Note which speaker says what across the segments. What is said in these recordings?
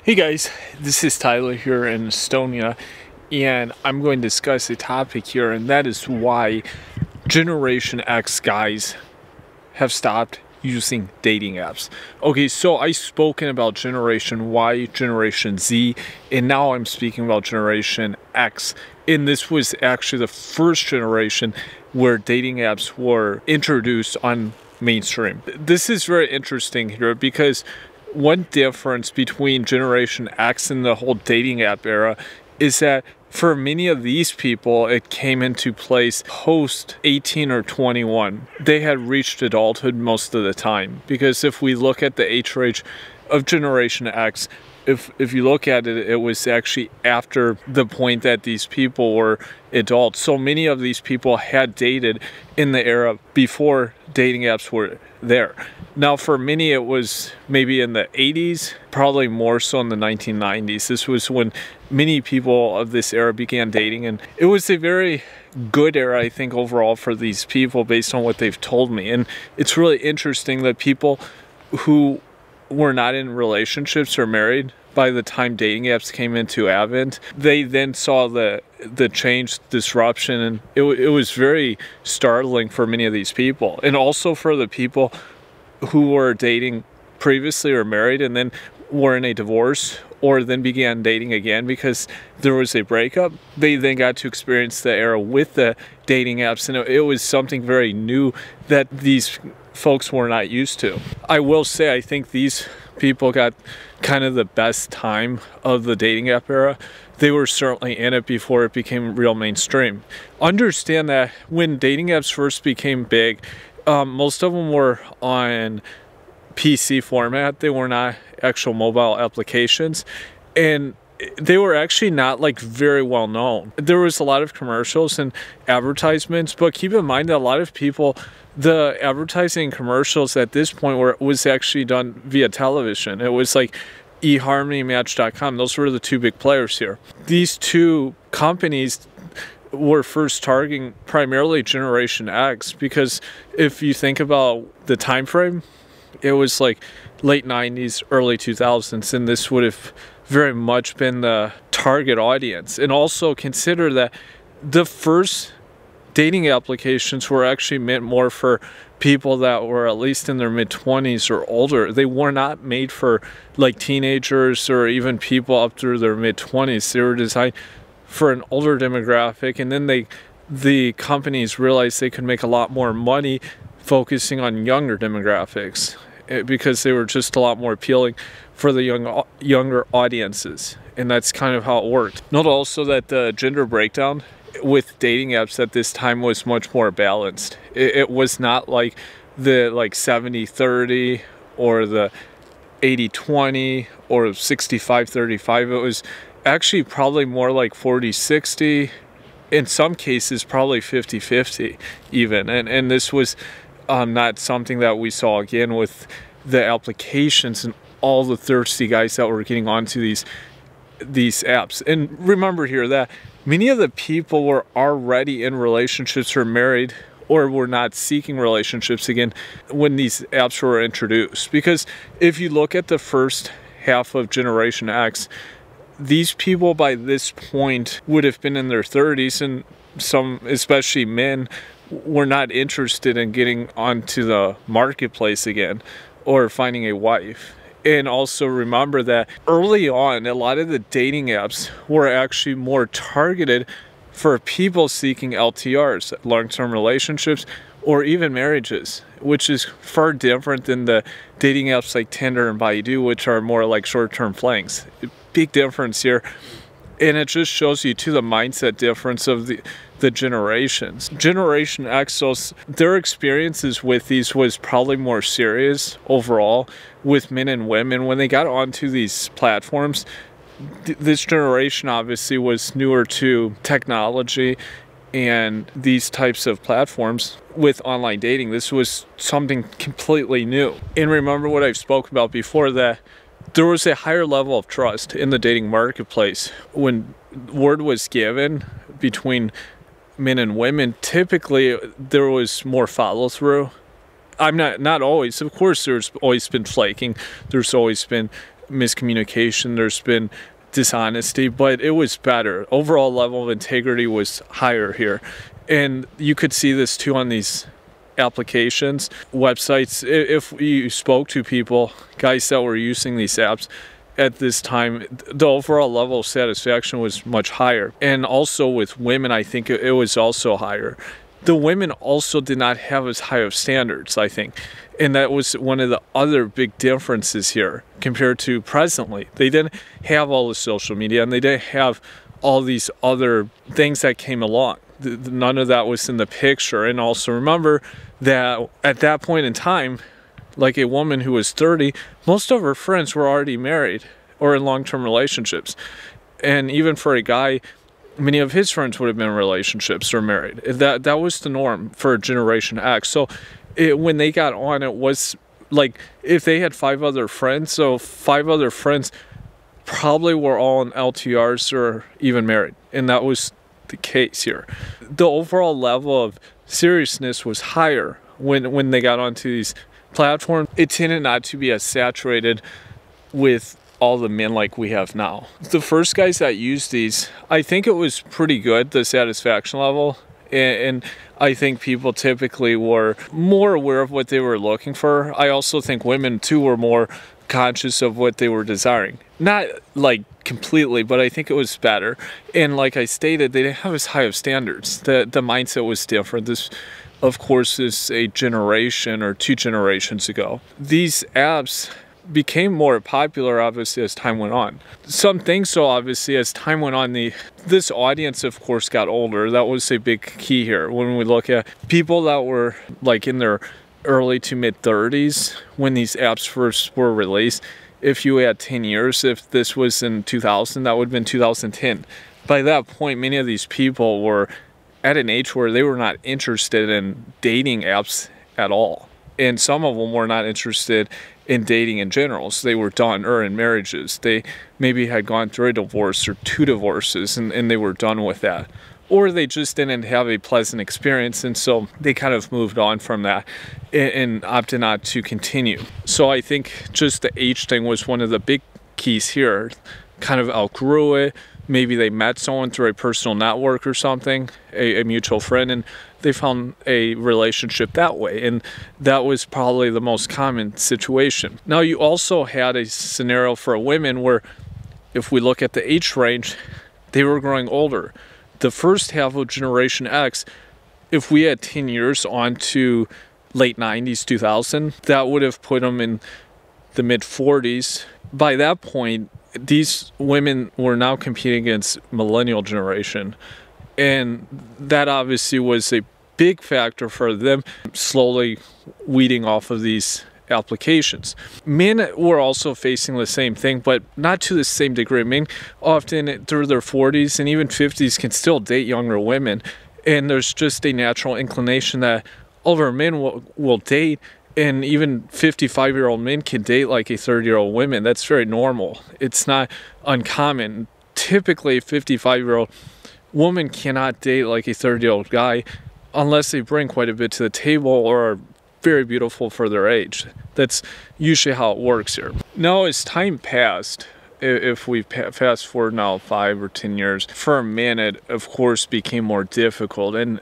Speaker 1: Hey guys, this is Tyler here in Estonia, and I'm going to discuss a topic here, and that is why Generation X guys have stopped using dating apps. Okay, so I've spoken about Generation Y, Generation Z, and now I'm speaking about Generation X. And this was actually the first generation where dating apps were introduced on mainstream. This is very interesting here because one difference between Generation X and the whole dating app era is that for many of these people, it came into place post 18 or 21. They had reached adulthood most of the time, because if we look at the age range of Generation X, if you look at it, it was actually after the point that these people were adults. So many of these people had dated in the era before dating apps were there. Now, for many, it was maybe in the 80s, probably more so in the 1990s. This was when many people of this era began dating, and it was a very good era, I think, overall for these people based on what they've told me. And it's really interesting that people who were not in relationships or married by the time dating apps came into advent, they then saw the change, disruption, and it was very startling for many of these people. And also for the people who were dating previously or married and then were in a divorce or then began dating again because there was a breakup, they then got to experience the era with the dating apps, and it was something very new that these folks were not used to. I will say, I think these people got kind of the best time of the dating app era. They were certainly in it before it became real mainstream. Understand that when dating apps first became big, most of them were on PC format. They were not actual mobile applications, and they were actually not like very well known. There was a lot of commercials and advertisements, but keep in mind that a lot of people, the advertising commercials at this point was actually done via television. It was like eHarmony, Match.com. Those were the two big players here. These two companies were first targeting primarily Generation X, because if you think about the time frame, it was like late 90s, early 2000s, and this would have very much been the target audience. And also consider that the first dating applications were actually meant more for people that were at least in their mid-20s or older. They were not made for like teenagers or even people up through their mid-20s. They were designed for an older demographic, and then the companies realized they could make a lot more money focusing on younger demographics because they were just a lot more appealing for the younger audiences, and that's kind of how it worked. Note also that the gender breakdown with dating apps at this time was much more balanced. It was not like the 70-30 or the 80-20 or 65-35. It was actually probably more like 40-60, in some cases probably 50-50 even, and this was not something that we saw again with the applications and all the thirsty guys that were getting onto these apps. And remember here that many of the people were already in relationships or married or were not seeking relationships again when these apps were introduced, because if you look at the first half of Generation X, these people by this point would have been in their 30s, and some, especially men, were not interested in getting onto the marketplace again or finding a wife. And also remember that early on, a lot of the dating apps were actually more targeted for people seeking LTRs, long-term relationships, or even marriages, which is far different than the dating apps like Tinder and Baidu, which are more like short-term flings. Big difference here, and it just shows you too the mindset difference of the generations. Generation X, their experiences with these was probably more serious overall with men and women. When they got onto these platforms, this generation obviously was newer to technology and these types of platforms with online dating. This was something completely new. And remember what I've spoken about before, that there was a higher level of trust in the dating marketplace. When word was given between men and women, typically there was more follow through. I'm not always, of course, there's always been flaking. There's always been miscommunication, there's been dishonesty, but it was better. Overall level of integrity was higher here. And you could see this too on these applications, websites. If you spoke to people, guys that were using these apps at this time, the overall level of satisfaction was much higher. And also with women, I think it was also higher. The women also did not have as high of standards, I think. And that was one of the other big differences here compared to presently. They didn't have all the social media, and they didn't have all these other things that came along. None of that was in the picture. And also remember that at that point in time, like a woman who was 30, most of her friends were already married or in long-term relationships. And even for a guy, many of his friends would have been in relationships or married. That was the norm for Generation X. So when they got on, it was like if they had 5 other friends, so 5 other friends probably were all in LTRs or even married. And that was the case here. The overall level of seriousness was higher when they got onto these platforms. It tended not to be as saturated with all the men like we have now. The first guys that used these, I think it was pretty good, the satisfaction level. And I think people typically were more aware of what they were looking for. I also think women too were more conscious of what they were desiring. Not like completely, but I think it was better. And like I stated, they didn't have as high of standards. The mindset was different. This, of course, is a generation or 2 generations ago. These apps became more popular, obviously, as time went on. Some things, so obviously, as time went on, this audience, of course, got older. That was a big key here. When we look at people that were like in their early to mid 30s when these apps first were released, if you had 10 years, if this was in 2000, that would have been 2010. By that point, many of these people were at an age where they were not interested in dating apps at all. And some of them were not interested in dating in general. So they were done, or in marriages. They maybe had gone through a divorce or 2 divorces and they were done with that. Or they just didn't have a pleasant experience, and so they kind of moved on from that and opted not to continue. So I think just the age thing was one of the big keys here. Kind of outgrew it. Maybe they met someone through a personal network or something, a mutual friend, and they found a relationship that way. And that was probably the most common situation. Now, you also had a scenario for women where, if we look at the age range, they were growing older. The first half of Generation X, if we had 10 years on to late 90s, 2000, that would have put them in the mid 40s. By that point, these women were now competing against millennial generation. And that obviously was a big factor for them slowly weeding off of these applications. Men were also facing the same thing, but not to the same degree. Men often through their 40s and even 50s can still date younger women. And there's just a natural inclination that older men will date, and even 55-year-old men can date like a 30-year-old woman. That's very normal. It's not uncommon. Typically, a 55-year-old woman cannot date like a 30-year-old guy unless they bring quite a bit to the table or are very beautiful for their age. That's usually how it works here. Now, as time passed, if we fast forward now 5 or 10 years, for men it of course became more difficult, and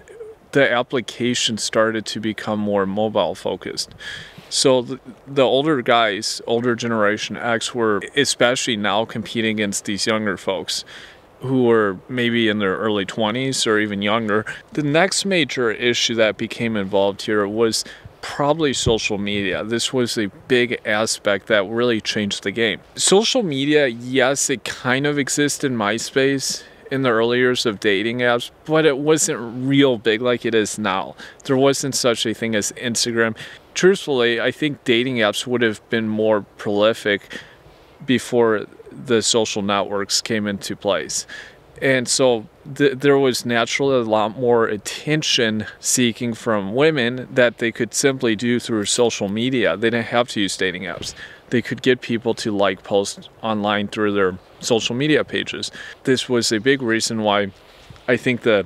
Speaker 1: the application started to become more mobile focused. So the older guys, older Generation X, were especially now competing against these younger folks who were maybe in their early 20s or even younger. The next major issue that became involved here was probably social media. This was a big aspect that really changed the game. Social media, yes, it kind of existed in MySpace in the early years of dating apps, but it wasn't real big like it is now. There wasn't such a thing as Instagram. Truthfully, I think dating apps would have been more prolific before the social networks came into place. And so there was naturally a lot more attention seeking from women that they could simply do through social media. They didn't have to use dating apps. They could get people to like posts online through their social media pages. This was a big reason why I think the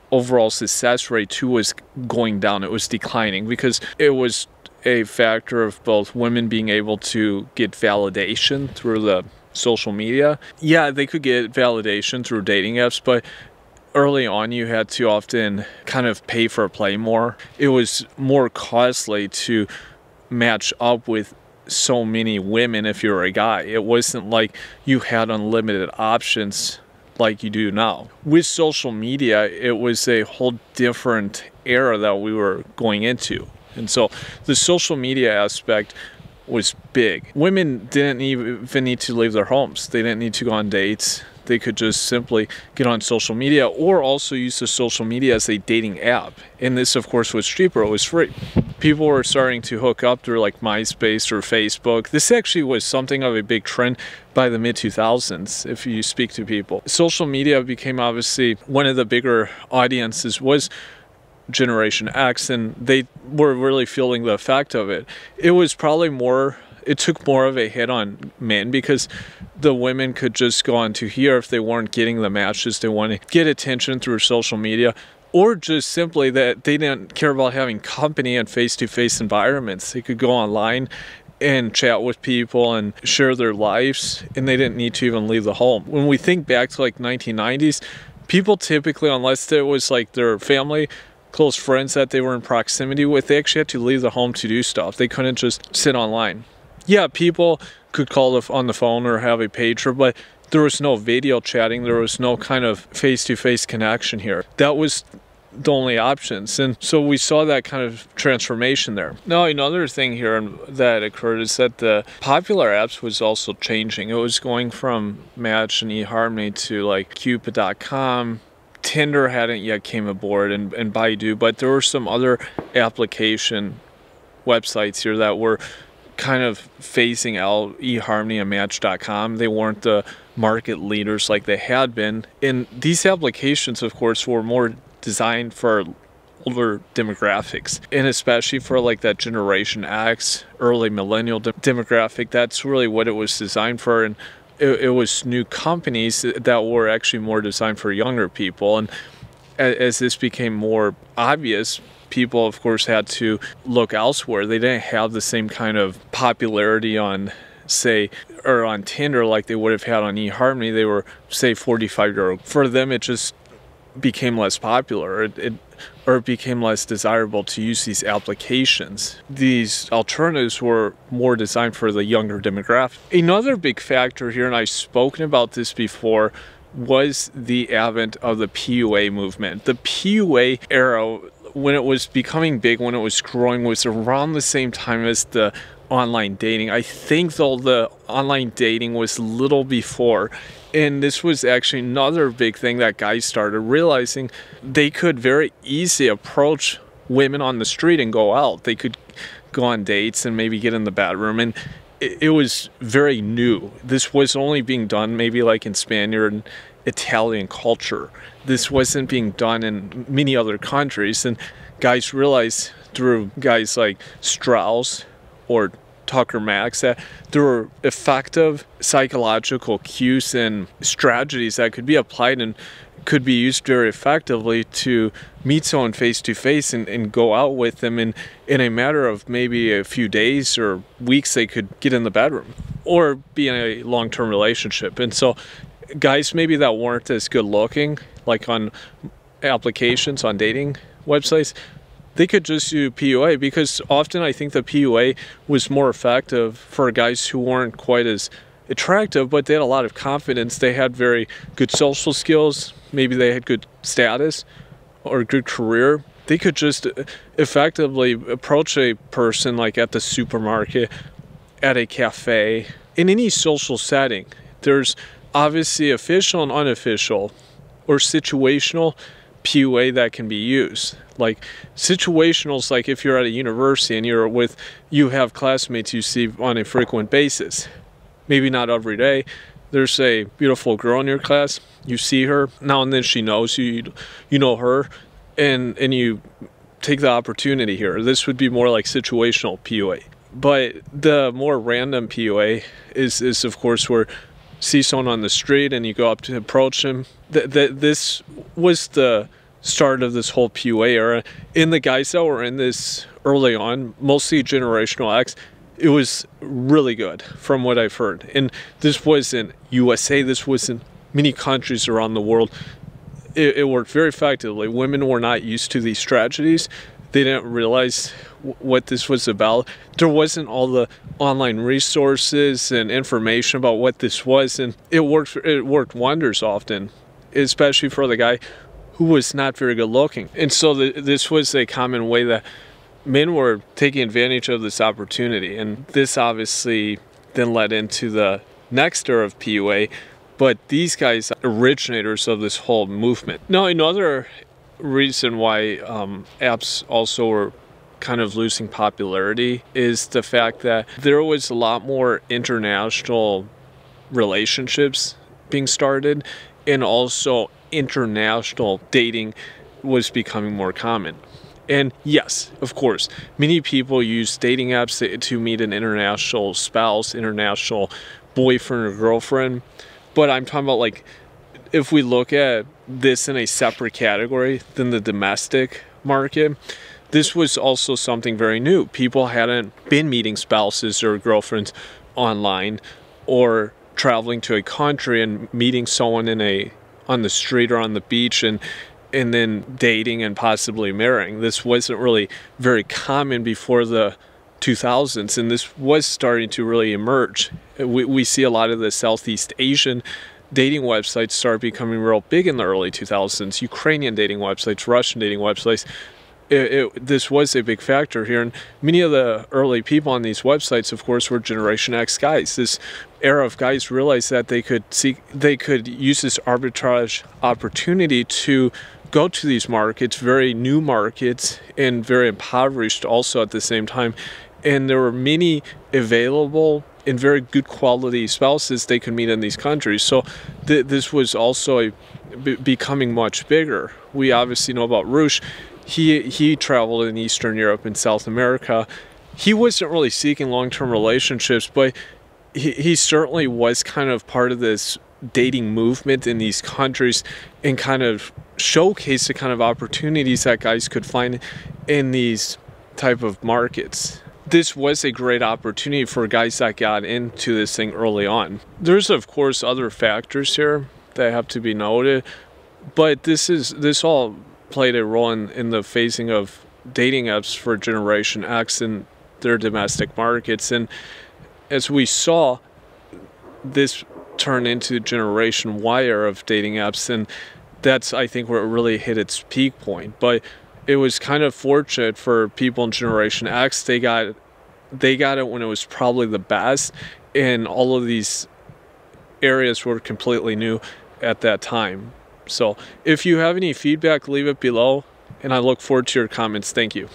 Speaker 1: overall success rate too was going down. It was declining because it was a factor of both women being able to get validation through the social media. Yeah, they could get validation through dating apps, but early on you had to often kind of pay for play more. It was more costly to match up with so many women if you're a guy. It wasn't like you had unlimited options like you do now. With social media, it was a whole different era that we were going into. And so the social media aspect was big. Women didn't even need to leave their homes. They didn't need to go on dates. They could just simply get on social media, or also use the social media as a dating app. And this, of course, was cheaper. It was free. People were starting to hook up through like MySpace or Facebook. This actually was something of a big trend by the mid-2000s, if you speak to people. Social media became obviously one of the bigger audiences was Generation X, and they were really feeling the effect of it. It was probably more, it took more of a hit on men, because the women could just go on to here if they weren't getting the matches they wanted, get attention through social media, or just simply that they didn't care about having company and face-to-face environments. They could go online and chat with people and share their lives, and they didn't need to even leave the home. When we think back to like 1990s, people typically, unless it was like their family, close friends that they were in proximity with, they actually had to leave the home to do stuff. They couldn't just sit online. Yeah, people could call on the phone or have a pager, but there was no video chatting. There was no kind of face-to-face connection here. That was the only options. And so we saw that kind of transformation there. Now, another thing here that occurred is that the popular apps was also changing. It was going from Match and eHarmony to like Cupid.com. Tinder hadn't yet came aboard, and Baidu, but there were some other application websites here that were kind of phasing out eHarmony and Match.com. They weren't the market leaders like they had been. And these applications, of course, were more designed for older demographics, and especially for like that Generation X, early millennial demographic. That's really what it was designed for. And it was new companies that were actually more designed for younger people. And as this became more obvious, people, of course, had to look elsewhere. They didn't have the same kind of popularity on, say, or on Tinder like they would have had on eHarmony. They were, say, 45-year-old. For them, it just became less popular. Or it became less desirable to use these applications. These alternatives were more designed for the younger demographic. Another big factor here, and I've spoken about this before, was the advent of the PUA movement. The PUA era, when it was becoming big, when it was growing, was around the same time as the online dating. I think, though, the online dating was a little before. And this was actually another big thing that guys started realizing. They could very easily approach women on the street and go out. They could go on dates and maybe get in the bedroom. And it was very new. This was only being done maybe like in Spaniard and Italian culture. This wasn't being done in many other countries. And guys realized through guys like Strauss or Tucker Max that there were effective psychological cues and strategies that could be applied and could be used very effectively to meet someone face to face and go out with them, and in a matter of maybe a few days or weeks they could get in the bedroom or be in a long-term relationship. And so guys maybe that weren't as good looking, like on applications, on dating websites, they could just do PUA, because often I think the PUA was more effective for guys who weren't quite as attractive, but they had a lot of confidence. They had very good social skills. Maybe they had good status or a good career. They could just effectively approach a person like at the supermarket, at a cafe, in any social setting. There's obviously official and unofficial or situational PUA that can be used. Like situationals, like if you're at a university and you have classmates you see on a frequent basis, maybe not every day. There's a beautiful girl in your class, you see her now and then, she knows you, you know her, and you take the opportunity here. This would be more like situational PUA. But the more random PUA is of course where see someone on the street and you go up to approach him. This was the start of this whole PUA era. In the guys that were in this early on, mostly Generational X, it was really good from what I've heard. And this was in USA, this was in many countries around the world. It worked very effectively. Women were not used to these tragedies. They didn't realize what this was about. There wasn't all the online resources and information about what this was, and it worked wonders often, especially for the guy who was not very good looking. And so this was a common way that men were taking advantage of this opportunity, and this obviously then led into the next era of PUA. But these guys are originators of this whole movement. Now, another reason why apps also were kind of losing popularity is the fact that there was a lot more international relationships being started, and also international dating was becoming more common. And yes, of course, many people use dating apps to meet an international spouse, international boyfriend or girlfriend. But I'm talking about, like, if we look at this in a separate category than the domestic market, this was also something very new. People hadn't been meeting spouses or girlfriends online, or traveling to a country and meeting someone on the street or on the beach and then dating and possibly marrying. This wasn't really very common before the 2000s, and this was starting to really emerge. We see a lot of the Southeast Asian dating websites start becoming real big in the early 2000s. Ukrainian dating websites, Russian dating websites. This was a big factor here, and many of the early people on these websites, of course, were Generation X guys. This era of guys realized that they could use this arbitrage opportunity to go to these markets, very new markets, and very impoverished also at the same time. And there were many available and very good quality spouses they could meet in these countries. So this was also becoming much bigger. We obviously know about Roosh. He traveled in Eastern Europe and South America. He wasn't really seeking long-term relationships, but he certainly was kind of part of this dating movement in these countries, and kind of showcased the kind of opportunities that guys could find in these type of markets. This was a great opportunity for guys that got into this thing early on. There's, of course, other factors here that have to be noted, but this all played a role in the phasing of dating apps for Generation X and their domestic markets. And as we saw, this turn into Generation Y era of dating apps, and that's, I think, where it really hit its peak point. But it was kind of fortunate for people in Generation X. They got it when it was probably the best, and all of these areas were completely new at that time. So if you have any feedback, leave it below, and I look forward to your comments. Thank you.